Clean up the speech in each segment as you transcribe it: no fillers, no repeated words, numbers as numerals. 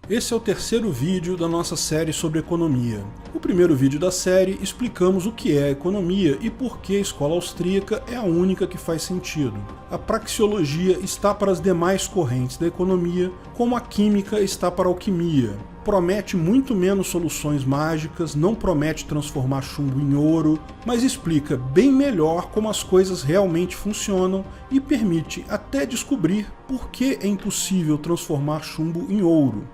Esse é o terceiro vídeo da nossa série sobre economia. No primeiro vídeo da série, explicamos o que é economia e por que a escola austríaca é a única que faz sentido. A praxeologia está para as demais correntes da economia, como a química está para a alquimia. Promete muito menos soluções mágicas, não promete transformar chumbo em ouro, mas explica bem melhor como as coisas realmente funcionam e permite até descobrir por que é impossível transformar chumbo em ouro.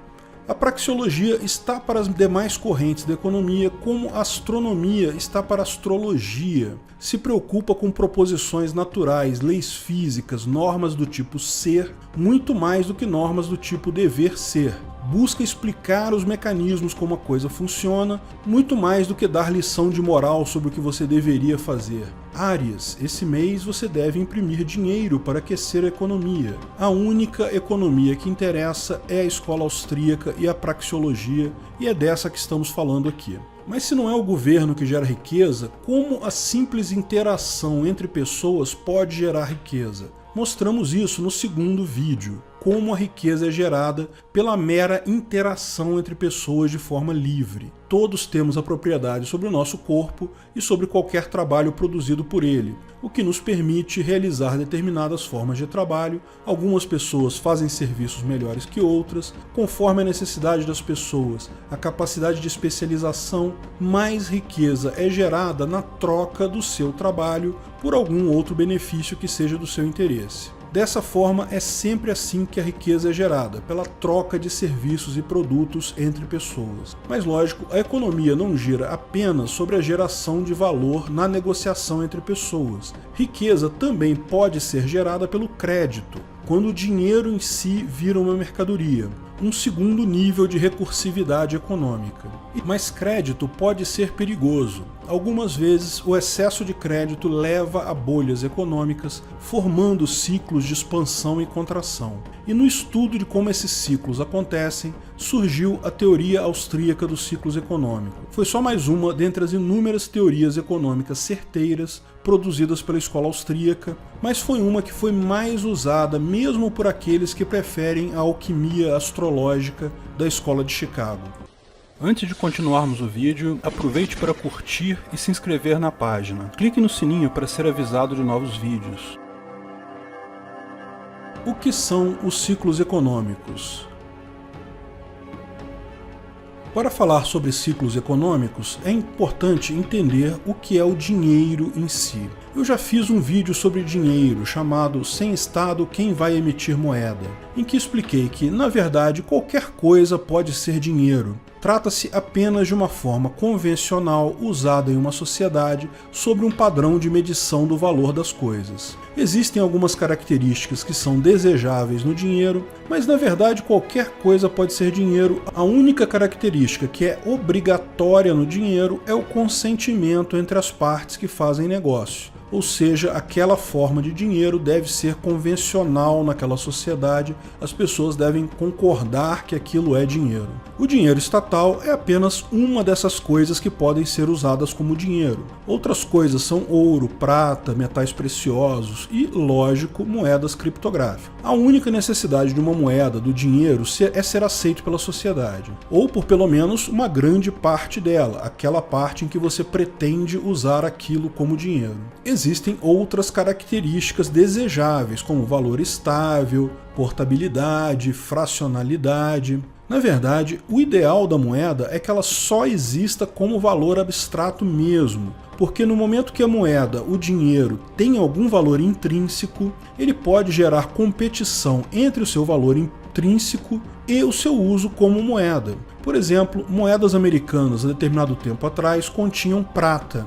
A praxeologia está para as demais correntes da economia, como a astronomia está para a astrologia. Se preocupa com proposições naturais, leis físicas, normas do tipo ser, muito mais do que normas do tipo dever ser. Busca explicar os mecanismos como a coisa funciona, muito mais do que dar lição de moral sobre o que você deveria fazer. Áries, esse mês você deve imprimir dinheiro para aquecer a economia. A única economia que interessa é a escola austríaca e a praxeologia, e é dessa que estamos falando aqui. Mas se não é o governo que gera riqueza, como a simples interação entre pessoas pode gerar riqueza? Mostramos isso no segundo vídeo, como a riqueza é gerada pela mera interação entre pessoas de forma livre. Todos temos a propriedade sobre o nosso corpo e sobre qualquer trabalho produzido por ele, o que nos permite realizar determinadas formas de trabalho. Algumas pessoas fazem serviços melhores que outras, conforme a necessidade das pessoas, a capacidade de especialização. Mais riqueza é gerada na troca do seu trabalho por algum outro benefício que seja do seu interesse. Dessa forma, é sempre assim que a riqueza é gerada, pela troca de serviços e produtos entre pessoas. Mas lógico, a economia não gira apenas sobre a geração de valor na negociação entre pessoas. Riqueza também pode ser gerada pelo crédito, quando o dinheiro em si vira uma mercadoria. Um segundo nível de recursividade econômica. Mas crédito pode ser perigoso. Algumas vezes o excesso de crédito leva a bolhas econômicas, formando ciclos de expansão e contração. E no estudo de como esses ciclos acontecem, surgiu a teoria austríaca dos ciclos econômicos. Foi só mais uma dentre as inúmeras teorias econômicas certeiras produzidas pela escola austríaca, mas foi uma que foi mais usada mesmo por aqueles que preferem a alquimia astrológica da escola de Chicago. Antes de continuarmos o vídeo, aproveite para curtir e se inscrever na página. Clique no sininho para ser avisado de novos vídeos. O que são os ciclos econômicos? Para falar sobre ciclos econômicos, é importante entender o que é o dinheiro em si. Eu já fiz um vídeo sobre dinheiro chamado Sem Estado, Quem Vai Emitir Moeda, em que expliquei que, na verdade, qualquer coisa pode ser dinheiro. Trata-se apenas de uma forma convencional usada em uma sociedade sobre um padrão de medição do valor das coisas. Existem algumas características que são desejáveis no dinheiro, mas na verdade qualquer coisa pode ser dinheiro. A única característica que é obrigatória no dinheiro é o consentimento entre as partes que fazem negócio. Ou seja, aquela forma de dinheiro deve ser convencional naquela sociedade, as pessoas devem concordar que aquilo é dinheiro. O dinheiro estatal é apenas uma dessas coisas que podem ser usadas como dinheiro. Outras coisas são ouro, prata, metais preciosos e, lógico, moedas criptográficas. A única necessidade de uma moeda, do dinheiro, é ser aceito pela sociedade, ou por pelo menos uma grande parte dela, aquela parte em que você pretende usar aquilo como dinheiro. Existem outras características desejáveis, como valor estável, portabilidade, fracionalidade. Na verdade, o ideal da moeda é que ela só exista como valor abstrato mesmo, porque no momento que a moeda, o dinheiro, tem algum valor intrínseco, ele pode gerar competição entre o seu valor intrínseco e o seu uso como moeda. Por exemplo, moedas americanas, há determinado tempo atrás, continham prata,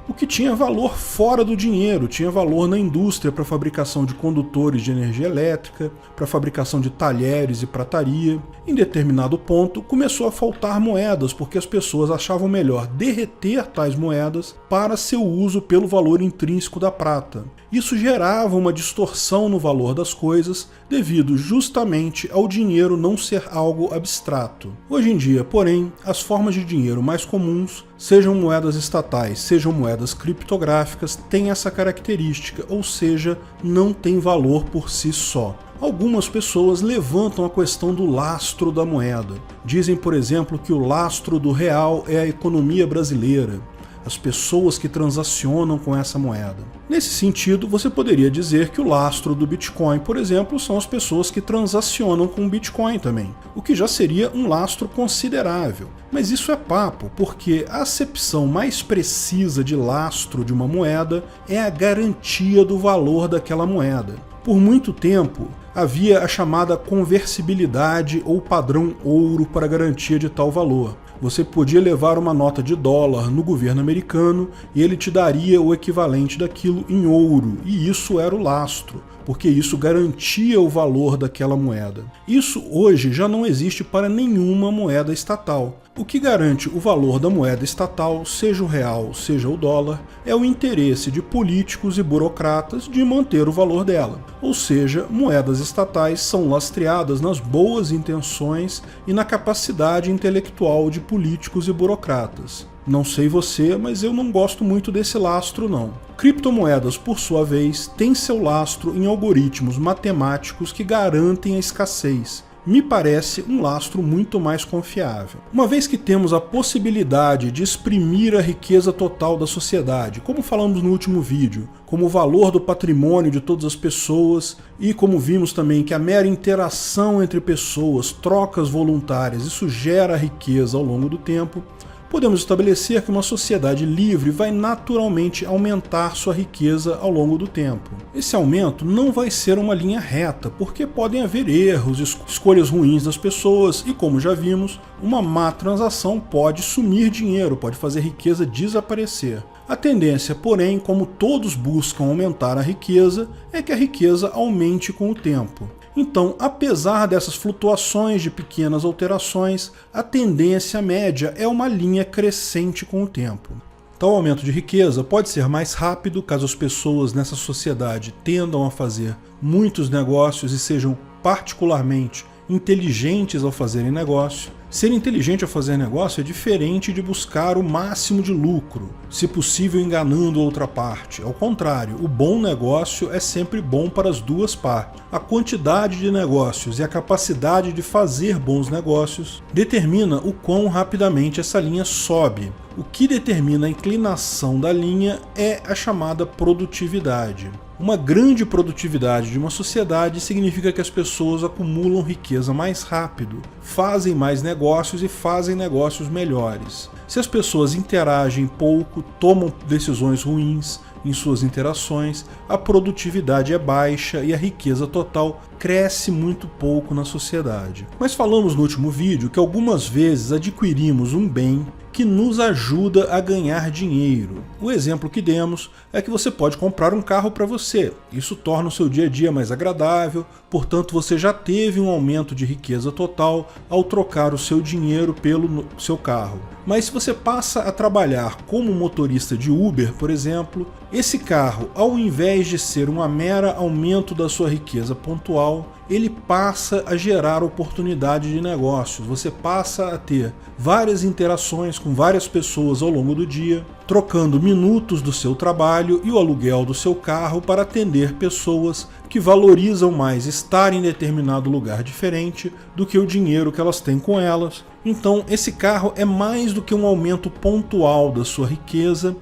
o que tinha valor fora do dinheiro, tinha valor na indústria para fabricação de condutores de energia elétrica, para fabricação de talheres e prataria. Em determinado ponto, começou a faltar moedas, porque as pessoas achavam melhor derreter tais moedas para seu uso pelo valor intrínseco da prata. Isso gerava uma distorção no valor das coisas, devido justamente ao dinheiro não ser algo abstrato. Hoje em dia, porém, as formas de dinheiro mais comuns, sejam moedas estatais, sejam moedas criptográficas, têm essa característica, ou seja, não tem valor por si só. Algumas pessoas levantam a questão do lastro da moeda. Dizem, por exemplo, que o lastro do real é a economia brasileira, as pessoas que transacionam com essa moeda. Nesse sentido, você poderia dizer que o lastro do Bitcoin, por exemplo, são as pessoas que transacionam com o Bitcoin também, o que já seria um lastro considerável. Mas isso é papo, porque a acepção mais precisa de lastro de uma moeda é a garantia do valor daquela moeda. Por muito tempo, havia a chamada conversibilidade ou padrão ouro para garantia de tal valor. Você podia levar uma nota de dólar no governo americano e ele te daria o equivalente daquilo em ouro, e isso era o lastro, porque isso garantia o valor daquela moeda. Isso hoje já não existe para nenhuma moeda estatal. O que garante o valor da moeda estatal, seja o real, seja o dólar, é o interesse de políticos e burocratas de manter o valor dela. Ou seja, moedas estatais são lastreadas nas boas intenções e na capacidade intelectual de políticos e burocratas. Não sei você, mas eu não gosto muito desse lastro não. Criptomoedas, por sua vez, têm seu lastro em algoritmos matemáticos que garantem a escassez. Me parece um lastro muito mais confiável. Uma vez que temos a possibilidade de exprimir a riqueza total da sociedade, como falamos no último vídeo, como o valor do patrimônio de todas as pessoas, e como vimos também que a mera interação entre pessoas, trocas voluntárias, isso gera riqueza ao longo do tempo, podemos estabelecer que uma sociedade livre vai naturalmente aumentar sua riqueza ao longo do tempo. Esse aumento não vai ser uma linha reta, porque podem haver erros, escolhas ruins das pessoas e, como já vimos, uma má transação pode sumir dinheiro, pode fazer riqueza desaparecer. A tendência, porém, como todos buscam aumentar a riqueza, é que a riqueza aumente com o tempo. Então, apesar dessas flutuações de pequenas alterações, a tendência média é uma linha crescente com o tempo. Tal aumento de riqueza pode ser mais rápido caso as pessoas nessa sociedade tendam a fazer muitos negócios e sejam particularmente inteligentes ao fazerem negócio. Ser inteligente ao fazer negócio é diferente de buscar o máximo de lucro, se possível enganando outra parte. Ao contrário, o bom negócio é sempre bom para as duas partes. A quantidade de negócios e a capacidade de fazer bons negócios determina o quão rapidamente essa linha sobe. O que determina a inclinação da linha é a chamada produtividade. Uma grande produtividade de uma sociedade significa que as pessoas acumulam riqueza mais rápido, fazem mais negócios e fazem negócios melhores. Se as pessoas interagem pouco, tomam decisões ruins em suas interações, a produtividade é baixa e a riqueza total cresce muito pouco na sociedade. Mas falamos no último vídeo que algumas vezes adquirimos um bem que nos ajuda a ganhar dinheiro. O exemplo que demos é que você pode comprar um carro para você. Isso torna o seu dia a dia mais agradável, portanto você já teve um aumento de riqueza total ao trocar o seu dinheiro pelo seu carro. Mas se você passa a trabalhar como motorista de Uber, por exemplo, esse carro, ao invés de ser um mero aumento da sua riqueza pontual, ele passa a gerar oportunidade de negócios. Você passa a ter várias interações com várias pessoas ao longo do dia, trocando minutos do seu trabalho e o aluguel do seu carro para atender pessoas que valorizam mais estar em determinado lugar diferente do que o dinheiro que elas têm com elas. Então, esse carro é mais do que um aumento pontual da sua riqueza,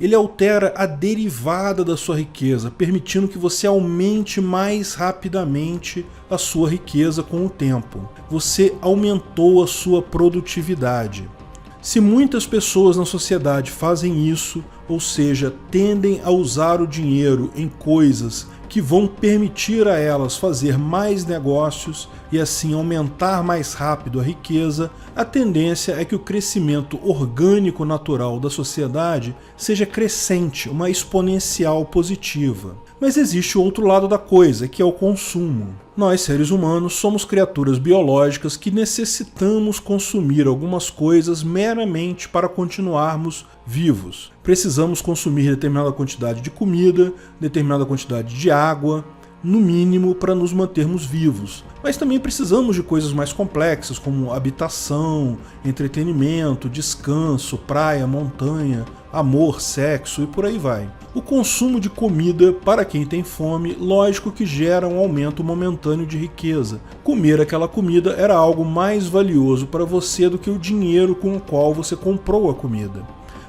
ele altera a derivada da sua riqueza, permitindo que você aumente mais rapidamente a sua riqueza com o tempo. Você aumentou a sua produtividade. Se muitas pessoas na sociedade fazem isso, ou seja, tendem a usar o dinheiro em coisas que vão permitir a elas fazer mais negócios e assim aumentar mais rápido a riqueza, a tendência é que o crescimento orgânico natural da sociedade seja crescente, uma exponencial positiva. Mas existe o outro lado da coisa, que é o consumo. Nós, seres humanos, somos criaturas biológicas que necessitamos consumir algumas coisas meramente para continuarmos vivos. Precisamos consumir determinada quantidade de comida, determinada quantidade de água, no mínimo para nos mantermos vivos. Mas também precisamos de coisas mais complexas, como habitação, entretenimento, descanso, praia, montanha, amor, sexo e por aí vai. O consumo de comida, para quem tem fome, lógico que gera um aumento momentâneo de riqueza. Comer aquela comida era algo mais valioso para você do que o dinheiro com o qual você comprou a comida.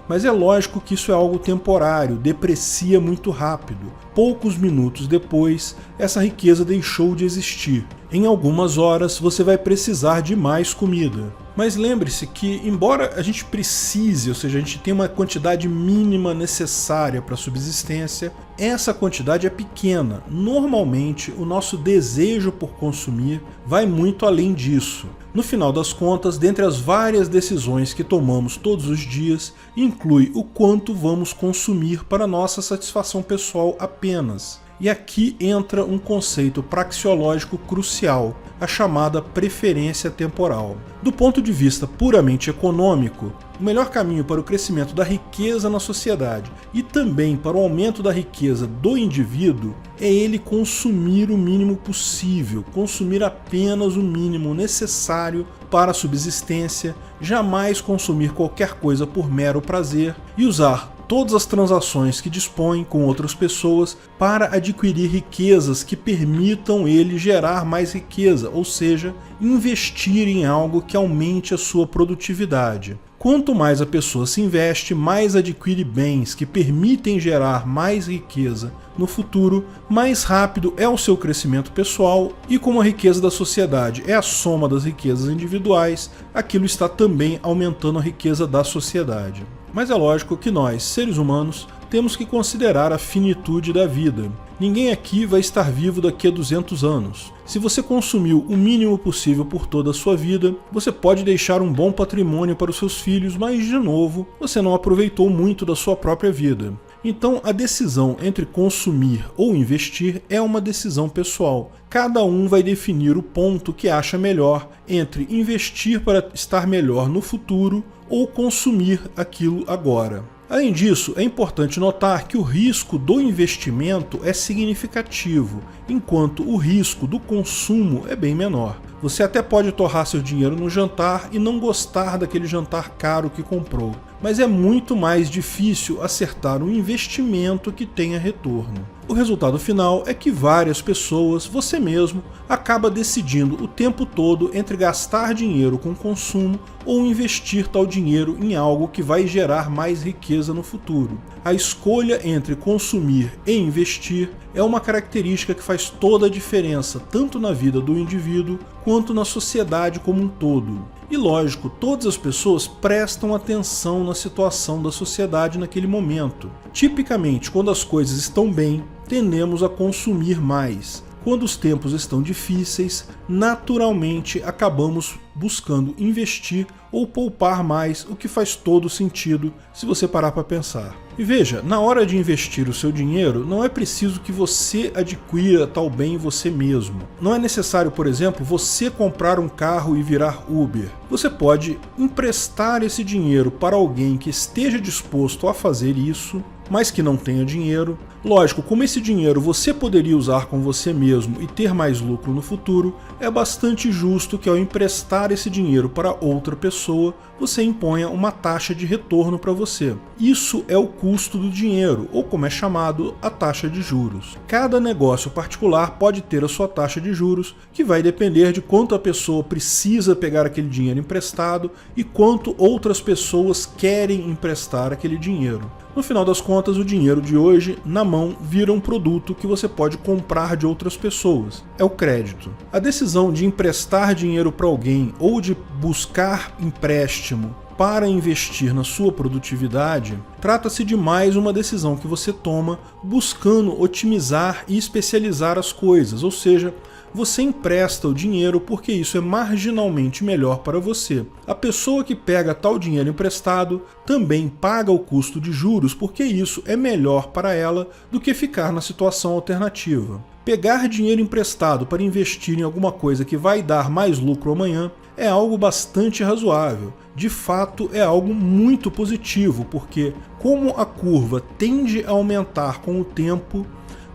Mas é lógico que isso é algo temporário, deprecia muito rápido. Poucos minutos depois, essa riqueza deixou de existir. Em algumas horas, você vai precisar de mais comida. Mas lembre-se que, embora a gente precise, ou seja, a gente tenha uma quantidade mínima necessária para a subsistência, essa quantidade é pequena. Normalmente, o nosso desejo por consumir vai muito além disso. No final das contas, dentre as várias decisões que tomamos todos os dias, inclui o quanto vamos consumir para nossa satisfação pessoal apenas. E aqui entra um conceito praxeológico crucial, a chamada preferência temporal. Do ponto de vista puramente econômico, o melhor caminho para o crescimento da riqueza na sociedade e também para o aumento da riqueza do indivíduo é ele consumir o mínimo possível, consumir apenas o mínimo necessário para a subsistência, jamais consumir qualquer coisa por mero prazer e usar todas as transações que dispõe com outras pessoas para adquirir riquezas que permitam ele gerar mais riqueza, ou seja, investir em algo que aumente a sua produtividade. Quanto mais a pessoa se investe, mais adquire bens que permitem gerar mais riqueza no futuro, mais rápido é o seu crescimento pessoal e como a riqueza da sociedade é a soma das riquezas individuais, aquilo está também aumentando a riqueza da sociedade. Mas é lógico que nós, seres humanos, temos que considerar a finitude da vida. Ninguém aqui vai estar vivo daqui a 200 anos. Se você consumiu o mínimo possível por toda a sua vida, você pode deixar um bom patrimônio para os seus filhos, mas, de novo, você não aproveitou muito da sua própria vida. Então, a decisão entre consumir ou investir é uma decisão pessoal. Cada um vai definir o ponto que acha melhor entre investir para estar melhor no futuro ou consumir aquilo agora. Além disso, é importante notar que o risco do investimento é significativo, enquanto o risco do consumo é bem menor. Você até pode torrar seu dinheiro no jantar e não gostar daquele jantar caro que comprou, mas é muito mais difícil acertar um investimento que tenha retorno. O resultado final é que várias pessoas, você mesmo, acaba decidindo o tempo todo entre gastar dinheiro com consumo ou investir tal dinheiro em algo que vai gerar mais riqueza no futuro. A escolha entre consumir e investir é uma característica que faz toda a diferença, tanto na vida do indivíduo quanto na sociedade como um todo. E lógico, todas as pessoas prestam atenção na situação da sociedade naquele momento. Tipicamente, quando as coisas estão bem, tendemos a consumir mais. Quando os tempos estão difíceis, naturalmente acabamos buscando investir ou poupar mais, o que faz todo sentido se você parar para pensar. E veja, na hora de investir o seu dinheiro, não é preciso que você adquira tal bem você mesmo. Não é necessário, por exemplo, você comprar um carro e virar Uber. Você pode emprestar esse dinheiro para alguém que esteja disposto a fazer isso, mas que não tenha dinheiro. Lógico, como esse dinheiro você poderia usar com você mesmo e ter mais lucro no futuro, é bastante justo que ao emprestar esse dinheiro para outra pessoa, você imponha uma taxa de retorno para você. Isso é o custo do dinheiro, ou como é chamado, a taxa de juros. Cada negócio particular pode ter a sua taxa de juros, que vai depender de quanto a pessoa precisa pegar aquele dinheiro emprestado e quanto outras pessoas querem emprestar aquele dinheiro. No final das contas, o dinheiro de hoje, na mão, vira um produto que você pode comprar de outras pessoas. É o crédito. A decisão de emprestar dinheiro para alguém ou de buscar empréstimo para investir na sua produtividade, trata-se de mais uma decisão que você toma buscando otimizar e especializar as coisas, ou seja, você empresta o dinheiro porque isso é marginalmente melhor para você. A pessoa que pega tal dinheiro emprestado também paga o custo de juros porque isso é melhor para ela do que ficar na situação alternativa. Pegar dinheiro emprestado para investir em alguma coisa que vai dar mais lucro amanhã é algo bastante razoável. De fato, é algo muito positivo, porque como a curva tende a aumentar com o tempo,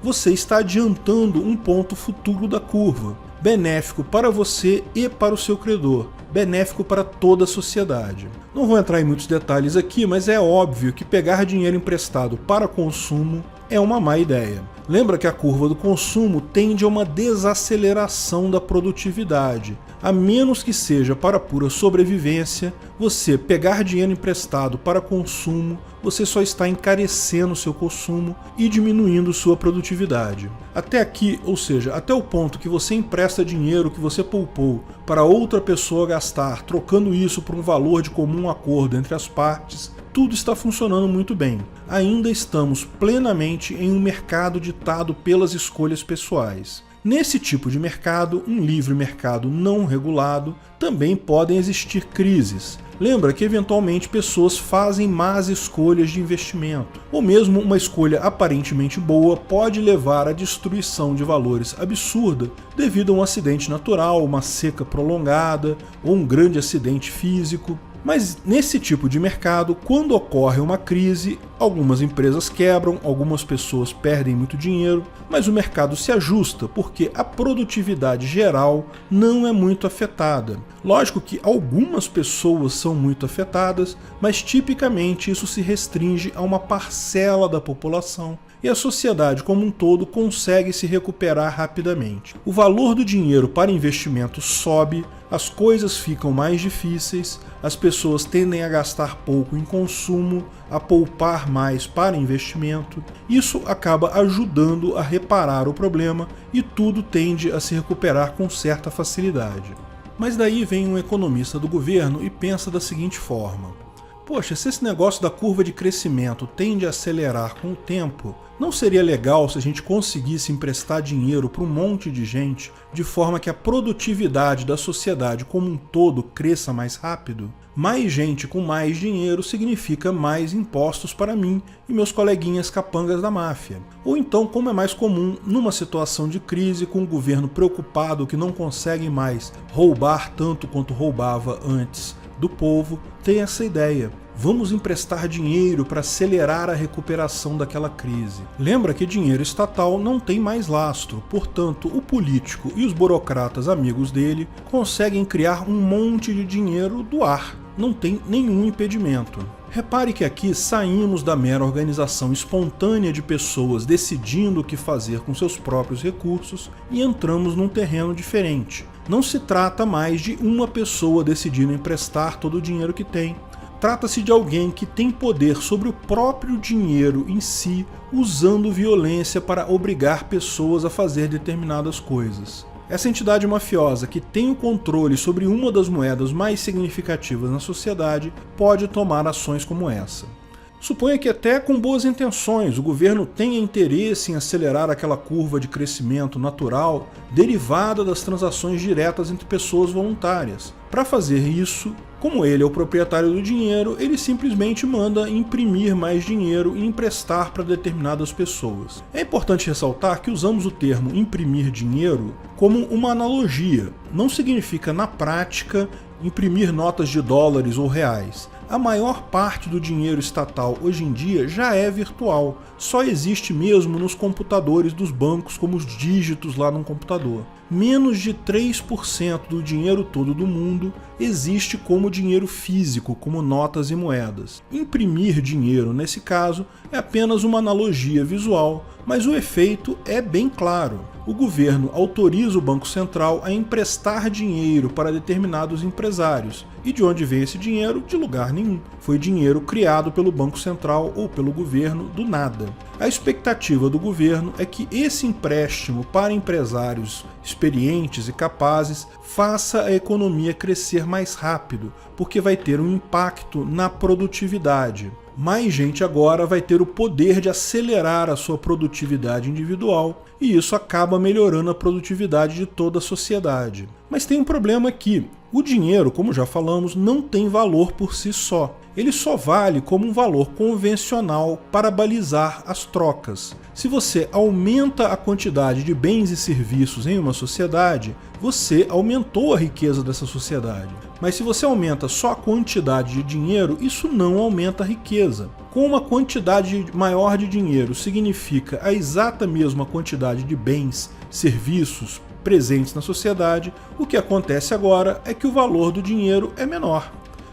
você está adiantando um ponto futuro da curva, benéfico para você e para o seu credor, benéfico para toda a sociedade. Não vou entrar em muitos detalhes aqui, mas é óbvio que pegar dinheiro emprestado para consumo é uma má ideia. Lembra que a curva do consumo tende a uma desaceleração da produtividade. A menos que seja para pura sobrevivência, você pegar dinheiro emprestado para consumo, você só está encarecendo seu consumo e diminuindo sua produtividade. Até aqui, ou seja, até o ponto que você empresta dinheiro que você poupou para outra pessoa gastar, trocando isso por um valor de comum acordo entre as partes, tudo está funcionando muito bem. Ainda estamos plenamente em um mercado ditado pelas escolhas pessoais. Nesse tipo de mercado, um livre mercado não regulado, também podem existir crises. Lembra que eventualmente pessoas fazem más escolhas de investimento, ou mesmo uma escolha aparentemente boa pode levar à destruição de valores absurda devido a um acidente natural, uma seca prolongada ou um grande acidente físico. Mas nesse tipo de mercado, quando ocorre uma crise, algumas empresas quebram, algumas pessoas perdem muito dinheiro, mas o mercado se ajusta porque a produtividade geral não é muito afetada. Lógico que algumas pessoas são muito afetadas, mas tipicamente isso se restringe a uma parcela da população. E a sociedade como um todo consegue se recuperar rapidamente. O valor do dinheiro para investimento sobe, as coisas ficam mais difíceis, as pessoas tendem a gastar pouco em consumo, a poupar mais para investimento. Isso acaba ajudando a reparar o problema e tudo tende a se recuperar com certa facilidade. Mas daí vem um economista do governo e pensa da seguinte forma: poxa, se esse negócio da curva de crescimento tende a acelerar com o tempo, não seria legal se a gente conseguisse emprestar dinheiro para um monte de gente de forma que a produtividade da sociedade como um todo cresça mais rápido? Mais gente com mais dinheiro significa mais impostos para mim e meus coleguinhas capangas da máfia. Ou então, como é mais comum, numa situação de crise com o governo preocupado que não consegue mais roubar tanto quanto roubava antes do povo, tem essa ideia. Vamos emprestar dinheiro para acelerar a recuperação daquela crise. Lembra que dinheiro estatal não tem mais lastro, portanto, o político e os burocratas amigos dele conseguem criar um monte de dinheiro do ar. Não tem nenhum impedimento. Repare que aqui saímos da mera organização espontânea de pessoas decidindo o que fazer com seus próprios recursos e entramos num terreno diferente. Não se trata mais de uma pessoa decidindo emprestar todo o dinheiro que tem. Trata-se de alguém que tem poder sobre o próprio dinheiro em si, usando violência para obrigar pessoas a fazer determinadas coisas. Essa entidade mafiosa que tem o controle sobre uma das moedas mais significativas na sociedade pode tomar ações como essa. Suponha que até com boas intenções o governo tenha interesse em acelerar aquela curva de crescimento natural derivada das transações diretas entre pessoas voluntárias. Para fazer isso, como ele é o proprietário do dinheiro, ele simplesmente manda imprimir mais dinheiro e emprestar para determinadas pessoas. É importante ressaltar que usamos o termo imprimir dinheiro como uma analogia. Não significa, na prática, imprimir notas de dólares ou reais. A maior parte do dinheiro estatal hoje em dia já é virtual, só existe mesmo nos computadores dos bancos como os dígitos lá num computador. Menos de 3% do dinheiro todo do mundo existe como dinheiro físico, como notas e moedas. Imprimir dinheiro, nesse caso, é apenas uma analogia visual, mas o efeito é bem claro. O governo autoriza o Banco Central a emprestar dinheiro para determinados empresários. E de onde vem esse dinheiro? De lugar nenhum. Foi dinheiro criado pelo Banco Central ou pelo governo do nada. A expectativa do governo é que esse empréstimo para empresários experientes e capazes faça a economia crescer mais rápido, porque vai ter um impacto na produtividade. Mais gente agora vai ter o poder de acelerar a sua produtividade individual e isso acaba melhorando a produtividade de toda a sociedade. Mas tem um problema aqui. O dinheiro, como já falamos, não tem valor por si só. Ele só vale como um valor convencional para balizar as trocas. Se você aumenta a quantidade de bens e serviços em uma sociedade, você aumentou a riqueza dessa sociedade. Mas se você aumenta só a quantidade de dinheiro, isso não aumenta a riqueza. Com uma quantidade maior de dinheiro significa a exata mesma quantidade de bens, serviços presentes na sociedade, o que acontece agora é que o valor do dinheiro é menor.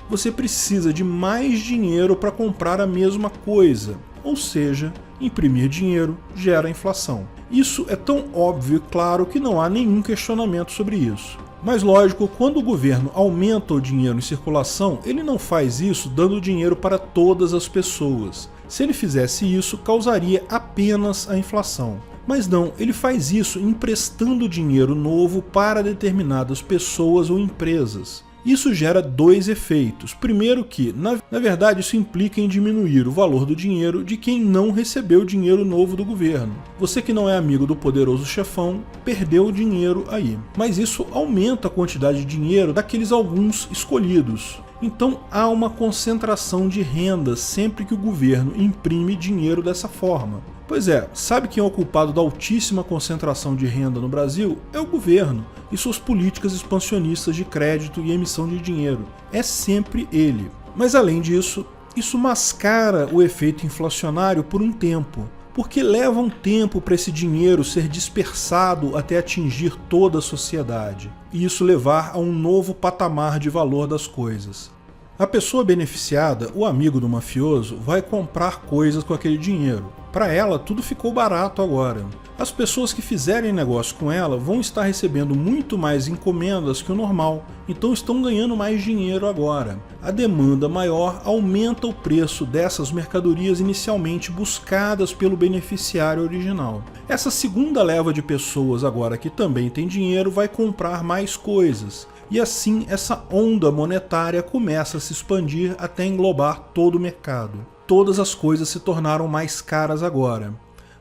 Você precisa de mais dinheiro para comprar a mesma coisa, ou seja, imprimir dinheiro gera inflação. Isso é tão óbvio e claro que não há nenhum questionamento sobre isso. Mas lógico, quando o governo aumenta o dinheiro em circulação, ele não faz isso dando dinheiro para todas as pessoas. Se ele fizesse isso, causaria apenas a inflação. Mas não, ele faz isso emprestando dinheiro novo para determinadas pessoas ou empresas. Isso gera dois efeitos. Primeiro que, na verdade, isso implica em diminuir o valor do dinheiro de quem não recebeu dinheiro novo do governo. Você que não é amigo do poderoso chefão, perdeu o dinheiro aí. Mas isso aumenta a quantidade de dinheiro daqueles alguns escolhidos. Então há uma concentração de renda sempre que o governo imprime dinheiro dessa forma. Pois é, sabe quem é o culpado da altíssima concentração de renda no Brasil? É o governo e suas políticas expansionistas de crédito e emissão de dinheiro. É sempre ele. Mas além disso, isso mascara o efeito inflacionário por um tempo, porque leva um tempo para esse dinheiro ser dispersado até atingir toda a sociedade, e isso levar a um novo patamar de valor das coisas. A pessoa beneficiada, o amigo do mafioso, vai comprar coisas com aquele dinheiro. Para ela, tudo ficou barato agora. As pessoas que fizerem negócio com ela vão estar recebendo muito mais encomendas que o normal, então estão ganhando mais dinheiro agora. A demanda maior aumenta o preço dessas mercadorias inicialmente buscadas pelo beneficiário original. Essa segunda leva de pessoas agora que também tem dinheiro vai comprar mais coisas. E assim essa onda monetária começa a se expandir até englobar todo o mercado. Todas as coisas se tornaram mais caras agora.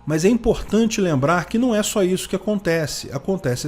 Mas é importante lembrar que não é só isso que acontece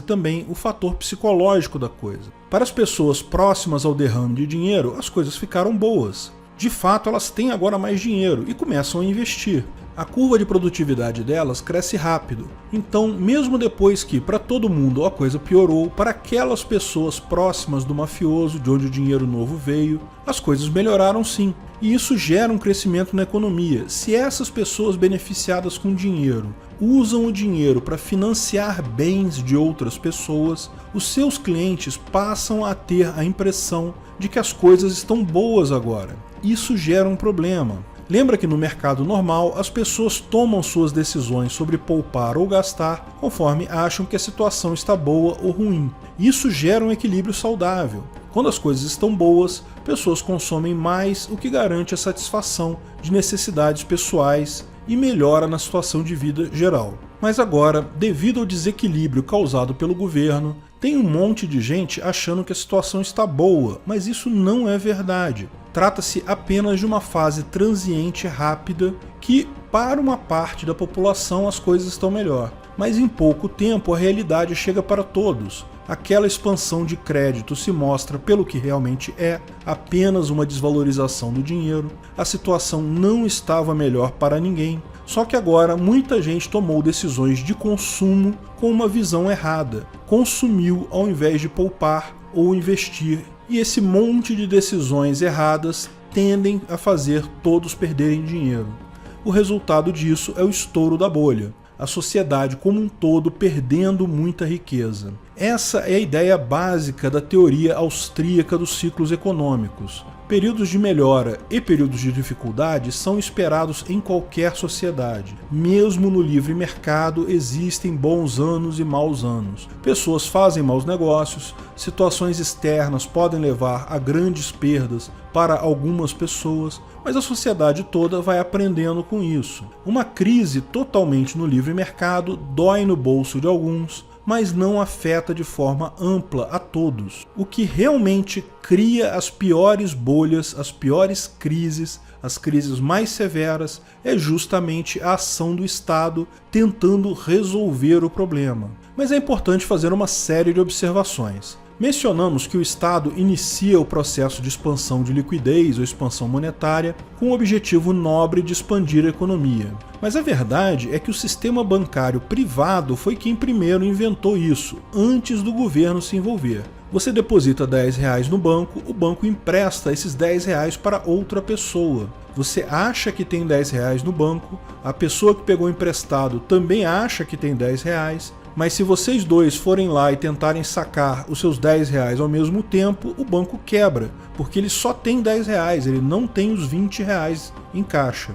também o fator psicológico da coisa. Para as pessoas próximas ao derrame de dinheiro, as coisas ficaram boas. De fato, elas têm agora mais dinheiro e começam a investir. A curva de produtividade delas cresce rápido. Então, mesmo depois que para todo mundo a coisa piorou, para aquelas pessoas próximas do mafioso, de onde o dinheiro novo veio, as coisas melhoraram sim. E isso gera um crescimento na economia. Se essas pessoas beneficiadas com dinheiro usam o dinheiro para financiar bens de outras pessoas, os seus clientes passam a ter a impressão de que as coisas estão boas agora. Isso gera um problema. Lembra que no mercado normal as pessoas tomam suas decisões sobre poupar ou gastar conforme acham que a situação está boa ou ruim. Isso gera um equilíbrio saudável. Quando as coisas estão boas, pessoas consomem mais, o que garante a satisfação de necessidades pessoais e melhora na situação de vida geral. Mas agora, devido ao desequilíbrio causado pelo governo, tem um monte de gente achando que a situação está boa, mas isso não é verdade. Trata-se apenas de uma fase transiente rápida que, para uma parte da população, as coisas estão melhor. Mas em pouco tempo a realidade chega para todos. Aquela expansão de crédito se mostra pelo que realmente é, apenas uma desvalorização do dinheiro. A situação não estava melhor para ninguém. Só que agora muita gente tomou decisões de consumo com uma visão errada. Consumiu ao invés de poupar ou investir. E esse monte de decisões erradas tendem a fazer todos perderem dinheiro. O resultado disso é o estouro da bolha. A sociedade como um todo perdendo muita riqueza. Essa é a ideia básica da teoria austríaca dos ciclos econômicos. Períodos de melhora e períodos de dificuldade são esperados em qualquer sociedade. Mesmo no livre mercado existem bons anos e maus anos. Pessoas fazem maus negócios, situações externas podem levar a grandes perdas para algumas pessoas, mas a sociedade toda vai aprendendo com isso. Uma crise totalmente no livre mercado dói no bolso de alguns, mas não afeta de forma ampla a todos. O que realmente cria as piores bolhas, as piores crises, as crises mais severas, é justamente a ação do Estado tentando resolver o problema. Mas é importante fazer uma série de observações. Mencionamos que o Estado inicia o processo de expansão de liquidez ou expansão monetária com o objetivo nobre de expandir a economia. Mas a verdade é que o sistema bancário privado foi quem primeiro inventou isso, antes do governo se envolver. Você deposita R$10 no banco, o banco empresta esses R$10 para outra pessoa. Você acha que tem R$10 no banco, a pessoa que pegou emprestado também acha que tem R$10, mas se vocês dois forem lá e tentarem sacar os seus R$10 ao mesmo tempo, o banco quebra, porque ele só tem R$10, ele não tem os R$20 em caixa.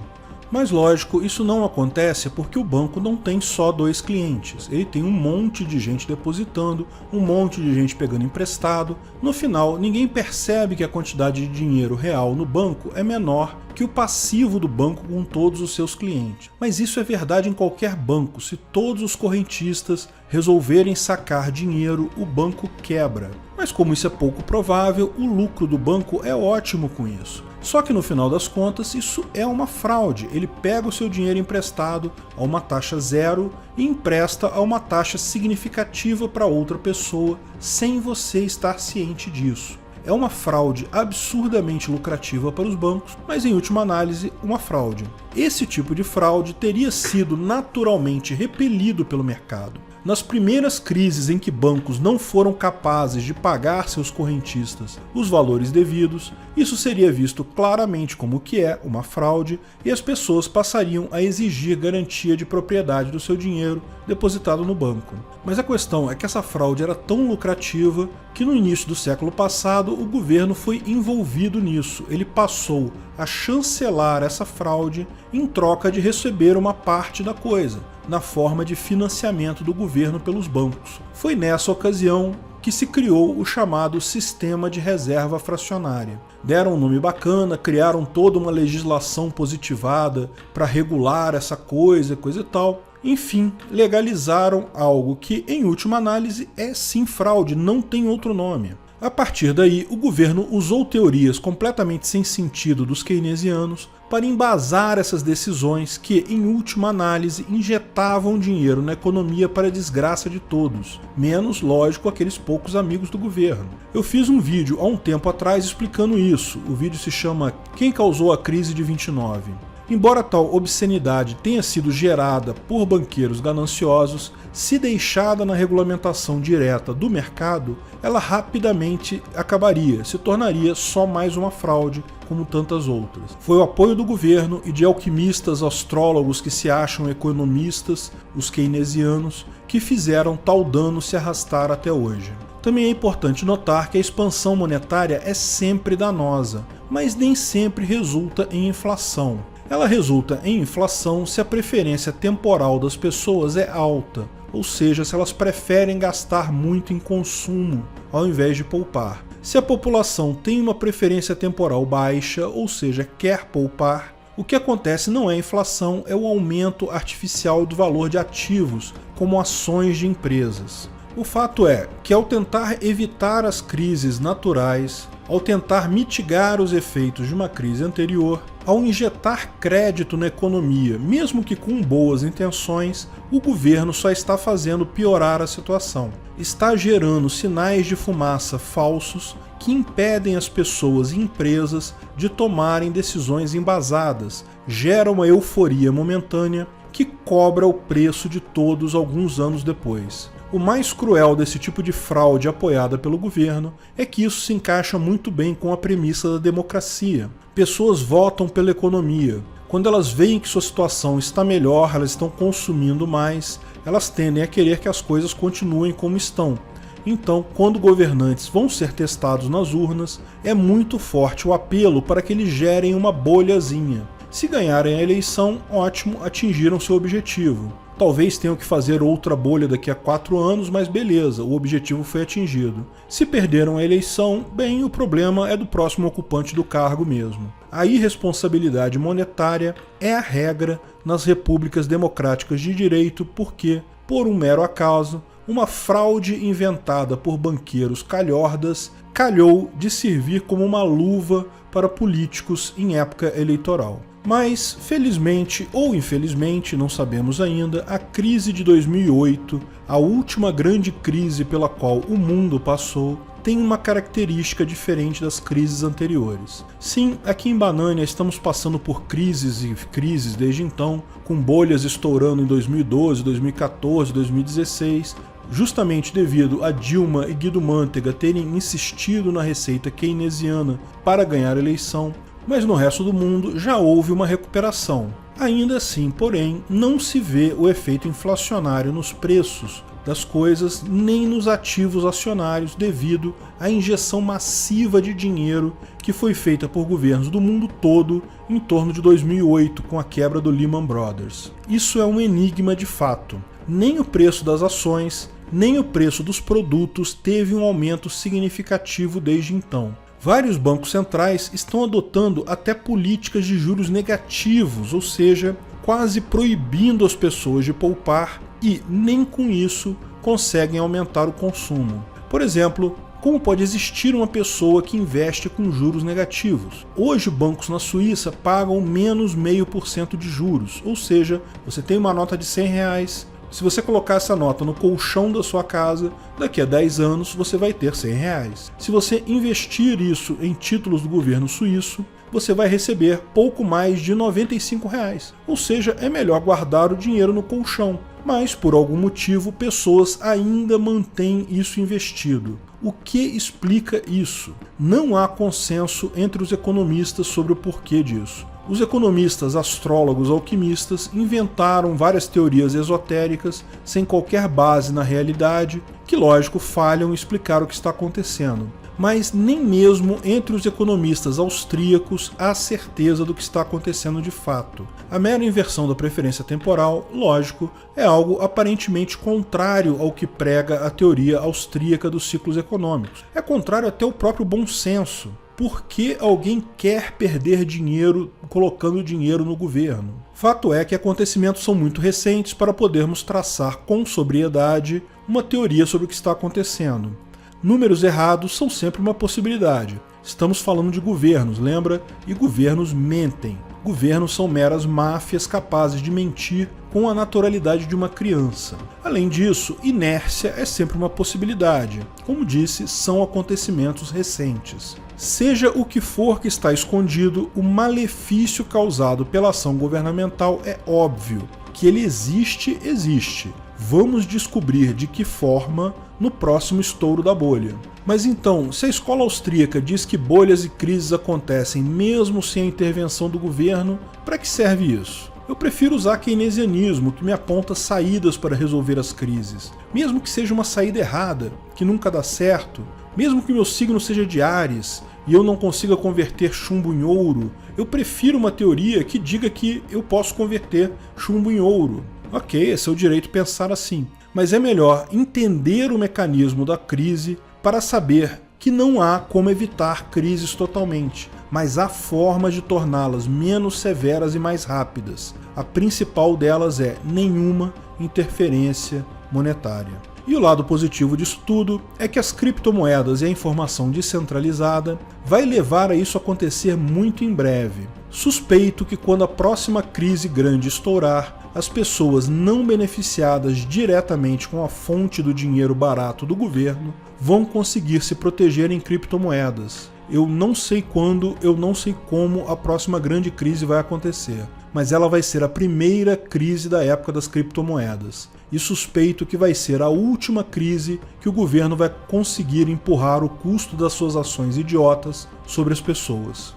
Mas lógico, isso não acontece porque o banco não tem só 2 clientes, ele tem um monte de gente depositando, um monte de gente pegando emprestado. No final, ninguém percebe que a quantidade de dinheiro real no banco é menor que o passivo do banco com todos os seus clientes. Mas isso é verdade em qualquer banco. Se todos os correntistas resolverem sacar dinheiro, o banco quebra. Mas como isso é pouco provável, o lucro do banco é ótimo com isso. Só que no final das contas, isso é uma fraude. Ele pega o seu dinheiro emprestado a uma taxa zero e empresta a uma taxa significativa para outra pessoa, sem você estar ciente disso. É uma fraude absurdamente lucrativa para os bancos, mas em última análise, uma fraude. Esse tipo de fraude teria sido naturalmente repelido pelo mercado. Nas primeiras crises em que bancos não foram capazes de pagar seus correntistas os valores devidos, isso seria visto claramente como o que é uma fraude e as pessoas passariam a exigir garantia de propriedade do seu dinheiro depositado no banco. Mas a questão é que essa fraude era tão lucrativa que no início do século passado o governo foi envolvido nisso. Ele passou a chancelar essa fraude em troca de receber uma parte da coisa, na forma de financiamento do governo pelos bancos. Foi nessa ocasião que se criou o chamado Sistema de Reserva Fracionária. Deram um nome bacana, criaram toda uma legislação positivada para regular essa coisa e tal. Enfim, legalizaram algo que, em última análise, é sim fraude, não tem outro nome. A partir daí, o governo usou teorias completamente sem sentido dos keynesianos para embasar essas decisões que, em última análise, injetavam dinheiro na economia para a desgraça de todos, menos, lógico, aqueles poucos amigos do governo. Eu fiz um vídeo há um tempo atrás explicando isso. O vídeo se chama Quem Causou a Crise de 29. Embora tal obscenidade tenha sido gerada por banqueiros gananciosos, se deixada na regulamentação direta do mercado, ela rapidamente acabaria, se tornaria só mais uma fraude, como tantas outras. Foi o apoio do governo e de alquimistas astrólogos que se acham economistas, os keynesianos, que fizeram tal dano se arrastar até hoje. Também é importante notar que a expansão monetária é sempre danosa, mas nem sempre resulta em inflação. Ela resulta em inflação se a preferência temporal das pessoas é alta, ou seja, se elas preferem gastar muito em consumo ao invés de poupar. Se a população tem uma preferência temporal baixa, ou seja, quer poupar, o que acontece não é a inflação, é o aumento artificial do valor de ativos, como ações de empresas. O fato é que ao tentar evitar as crises naturais, ao tentar mitigar os efeitos de uma crise anterior, ao injetar crédito na economia, mesmo que com boas intenções, o governo só está fazendo piorar a situação. Está gerando sinais de fumaça falsos que impedem as pessoas e empresas de tomarem decisões embasadas, gera uma euforia momentânea que cobra o preço de todos alguns anos depois. O mais cruel desse tipo de fraude apoiada pelo governo é que isso se encaixa muito bem com a premissa da democracia. Pessoas votam pela economia. Quando elas veem que sua situação está melhor, elas estão consumindo mais, elas tendem a querer que as coisas continuem como estão. Então, quando governantes vão ser testados nas urnas, é muito forte o apelo para que eles gerem uma bolhazinha. Se ganharem a eleição, ótimo, atingiram seu objetivo. Talvez tenham que fazer outra bolha daqui a 4 anos, mas beleza, o objetivo foi atingido. Se perderam a eleição, bem, o problema é do próximo ocupante do cargo mesmo. A irresponsabilidade monetária é a regra nas repúblicas democráticas de direito porque, por um mero acaso, uma fraude inventada por banqueiros calhordas calhou de servir como uma luva para políticos em época eleitoral. Mas, felizmente ou infelizmente, não sabemos ainda, a crise de 2008, a última grande crise pela qual o mundo passou, tem uma característica diferente das crises anteriores. Sim, aqui em Banânia estamos passando por crises e crises desde então, com bolhas estourando em 2012, 2014, 2016. justamente devido a Dilma e Guido Mantega terem insistido na receita keynesiana para ganhar a eleição, mas no resto do mundo já houve uma recuperação. Ainda assim, porém, não se vê o efeito inflacionário nos preços das coisas nem nos ativos acionários devido à injeção massiva de dinheiro que foi feita por governos do mundo todo em torno de 2008 com a quebra do Lehman Brothers. Isso é um enigma de fato. Nem o preço das ações, nem o preço dos produtos teve um aumento significativo desde então. Vários bancos centrais estão adotando até políticas de juros negativos, ou seja, quase proibindo as pessoas de poupar e, nem com isso, conseguem aumentar o consumo. Por exemplo, como pode existir uma pessoa que investe com juros negativos? Hoje, bancos na Suíça pagam menos 0,5% de juros, ou seja, você tem uma nota de R$100, se você colocar essa nota no colchão da sua casa, daqui a 10 anos você vai ter R$100. Se você investir isso em títulos do governo suíço, você vai receber pouco mais de R$95. Ou seja, é melhor guardar o dinheiro no colchão. Mas, por algum motivo, pessoas ainda mantêm isso investido. O que explica isso? Não há consenso entre os economistas sobre o porquê disso. Os economistas, astrólogos, alquimistas inventaram várias teorias esotéricas sem qualquer base na realidade, que, lógico, falham em explicar o que está acontecendo. Mas nem mesmo entre os economistas austríacos há certeza do que está acontecendo de fato. A mera inversão da preferência temporal, lógico, é algo aparentemente contrário ao que prega a teoria austríaca dos ciclos econômicos. É contrário até ao próprio bom senso. Por que alguém quer perder dinheiro colocando dinheiro no governo? Fato é que acontecimentos são muito recentes para podermos traçar com sobriedade uma teoria sobre o que está acontecendo. Números errados são sempre uma possibilidade. Estamos falando de governos, lembra? E governos mentem. Governos são meras máfias capazes de mentir com a naturalidade de uma criança. Além disso, inércia é sempre uma possibilidade. Como disse, são acontecimentos recentes. Seja o que for que está escondido, o malefício causado pela ação governamental é óbvio. Que ele existe, existe. Vamos descobrir de que forma no próximo estouro da bolha. Mas então, se a escola austríaca diz que bolhas e crises acontecem mesmo sem a intervenção do governo, para que serve isso? Eu prefiro usar keynesianismo, que me aponta saídas para resolver as crises. Mesmo que seja uma saída errada, que nunca dá certo, mesmo que meu signo seja de Áries e eu não consiga converter chumbo em ouro, eu prefiro uma teoria que diga que eu posso converter chumbo em ouro. Ok, é seu direito pensar assim, mas é melhor entender o mecanismo da crise para saber que não há como evitar crises totalmente, mas há formas de torná-las menos severas e mais rápidas. A principal delas é nenhuma interferência monetária. E o lado positivo disso tudo é que as criptomoedas e a informação descentralizada vai levar a isso acontecer muito em breve. Suspeito que quando a próxima crise grande estourar, as pessoas não beneficiadas diretamente com a fonte do dinheiro barato do governo vão conseguir se proteger em criptomoedas. Eu não sei quando, eu não sei como a próxima grande crise vai acontecer, mas ela vai ser a primeira crise da época das criptomoedas. E suspeito que vai ser a última crise que o governo vai conseguir empurrar o custo das suas ações idiotas sobre as pessoas.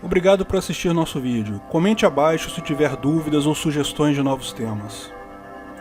Obrigado por assistir nosso vídeo. Comente abaixo se tiver dúvidas ou sugestões de novos temas.